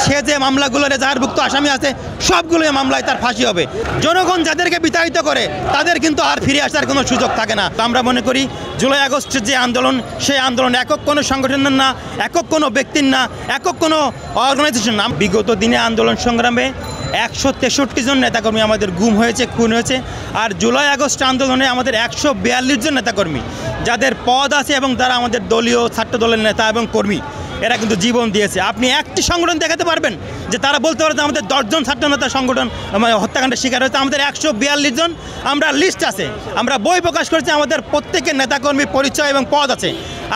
সে যে মামলাগুলোর এজাহারভুক্ত আসামি আছে সবগুলোই মামলায় তার ফাঁসি হবে। জনগণ যাদেরকে বিতাড়িত করে তাদের কিন্তু আর ফিরে আসার কোনো সুযোগ থাকে না। আমরা মনে করি জুলাই আগস্টের যে আন্দোলন, সেই আন্দোলন একক কোনো সংগঠনের না, একক কোনো ব্যক্তির না, একক কোনো অর্গানাইজেশন না। বিগত দিনে আন্দোলন সংগ্রামে 163 জন নেতাকর্মী আমাদের গুম হয়েছে, খুন হয়েছে। আর জুলাই আগস্ট আন্দোলনে আমাদের 142 জন নেতাকর্মী যাদের পদ আছে এবং তারা আমাদের দলীয় ছাত্র দলের নেতা এবং কর্মী, এরা কিন্তু জীবন দিয়েছে। আপনি একটি সংগঠন দেখাতে পারবেন যে তারা বলতে পারে যে আমাদের 10 জন ছাত্র নেতা সংগঠন হত্যাকাণ্ডের শিকার হয়েছে? আমাদের 142 জন আমরা লিস্ট আছে, আমরা বই প্রকাশ করেছি, আমাদের প্রত্যেকের নেতাকর্মীর পরিচয় এবং পদ আছে।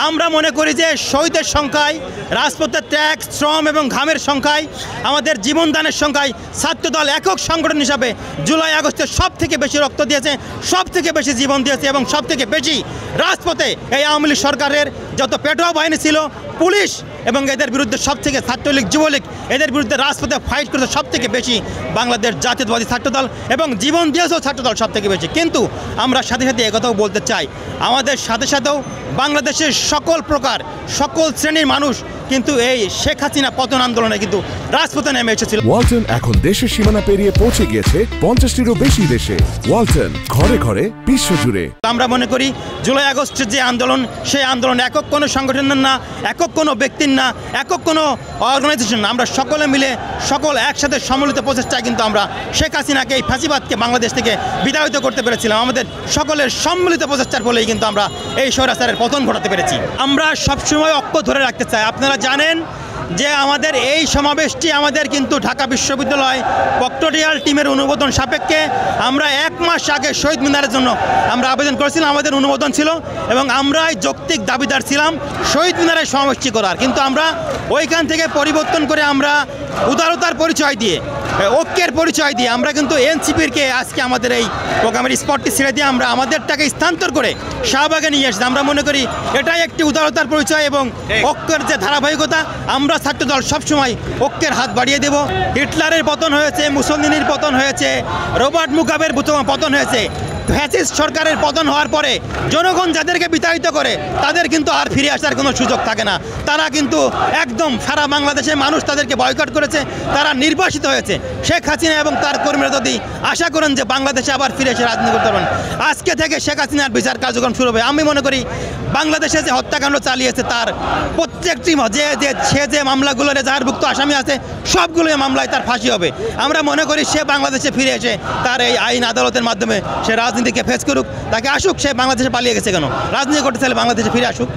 আমরা মনে করি যে শহীদের সংখ্যায়, রাজপথের ত্যাগ, শ্রম এবং ঘামের সংখ্যায়, আমাদের জীবনদানের সংখ্যায় ছাত্রদল একক সংগঠন হিসাবে জুলাই আগস্টে সব থেকে বেশি রক্ত দিয়েছে, সব থেকে বেশি জীবন দিয়েছে এবং সব থেকে বেশি রাজপথে এই আওয়ামী লীগ সরকারের যত পেটোয়া বাহিনী ছিল, পুলিশ এবং এদের বিরুদ্ধে সব থেকে ছাত্রলীগ, যুবলীগ এদের বিরুদ্ধে রাজপথে ফাইট করেছে সব থেকে বেশি বাংলাদেশ জাতীয়তাবাদী ছাত্রদল এবং জীবন দিয়েছেও ছাত্রদল সব থেকে বেশি। কিন্তু আমরা সাথে সাথে একথাও বলতে চাই, আমাদের সাথে সাথেও বাংলাদেশের সকল প্রকার, সকল শ্রেণীর মানুষ কিন্তু এই শেখ হাসিনা পতন আন্দোলনে কিন্তু রাজপথে নেমে এসেছিল। ওয়ালটন এখন দেশের সীমানা পেরিয়ে পৌঁছে গিয়েছে 50টিরও বেশি দেশে। ওয়ালটন, ঘরে ঘরে বিশ্বজুড়ে। আমরা মনে করি জুলাই আগস্টের যে আন্দোলন, সেই আন্দোলন একক কোনো সংগঠনের না, একক কোনো ব্যক্তির না, একক কোনো অর্গানাইজেশন না। আমরা সকলে মিলে, সকল একসাথে সম্মিলিত প্রচেষ্টায় কিন্তু আমরা শেখ হাসিনাকে, এই ফাঁসিবাদকে বাংলাদেশ থেকে বিতাড়িত করতে পেরেছিলাম। আমাদের সকলের সম্মিলিত প্রচেষ্টার ফলেই কিন্তু আমরা এই স্বৈরাচারের পতন ঘটাতে পেরেছি। আমরা সবসময় ঐক্য ধরে রাখতে চাই। আপনারা জানেন যে আমাদের এই সমাবেশটি আমাদের কিন্তু ঢাকা বিশ্ববিদ্যালয় প্রক্টোরিয়াল টিমের অনুমোদন সাপেক্ষে আমরা 1 মাস আগে শহীদ মিনারের জন্য আমরা আবেদন করেছিলাম, আমাদের অনুমোদন ছিল এবং আমরাই যৌক্তিক দাবিদার ছিলাম শহীদ মিনারের সমাবেশটি করার। কিন্তু আমরা ওইখান থেকে পরিবর্তন করে আমরা উদারতার পরিচয় দিয়ে, ঐক্যের পরিচয় দিয়ে আমরা কিন্তু এনসিপিরকে আজকে আমাদের এই প্রোগ্রামের স্পটটি ছেড়ে দিয়ে আমরা আমাদেরটাকে স্থানান্তর করে শাহবাগে নিয়ে এসেছি। আমরা মনে করি এটাই একটি উদারতার পরিচয় এবং ঐক্যের যে ধারাবাহিকতা। আমরা ছাত্রদল সবসময় ঐক্যের হাত বাড়িয়ে দেব। হিটলারের পতন হয়েছে, মুসলিনের পতন হয়েছে, রবার্ট মুগাবের পতন হয়েছে, ফ্যাসিস্ট সরকারের পতন হওয়ার পরে জনগণ যাদেরকে বিতাড়িত করে তাদের কিন্তু আর ফিরে আসার কোনো সুযোগ থাকে না। তারা কিন্তু একদম সারা বাংলাদেশের মানুষ তাদেরকে বয়কট করেছে, তারা নির্বাসিত হয়েছে। শেখ হাসিনা এবং তার কর্মীরা যদি আশা করেন যে বাংলাদেশে আবার ফিরে এসে রাজনীতি করতে পারবেন, আজকে থেকে শেখ হাসিনার বিচার কার্যক্রম শুরু হবে। আমি মনে করি বাংলাদেশে যে হত্যাকাণ্ড চালিয়েছে তার প্রত্যেকটি সে যে মামলাগুলোর এজাহারভুক্ত আসামি আছে সবগুলোই মামলায় তার ফাঁসি হবে। আমরা মনে করি সে বাংলাদেশে ফিরে এসে তার এই আইন আদালতের মাধ্যমে সে রাজনীতিকে ফেস করুক, তাকে আসুক। সে বাংলাদেশে পালিয়ে গেছে কেন? রাজনীতি করতে চাইলে বাংলাদেশে ফিরে আসুক।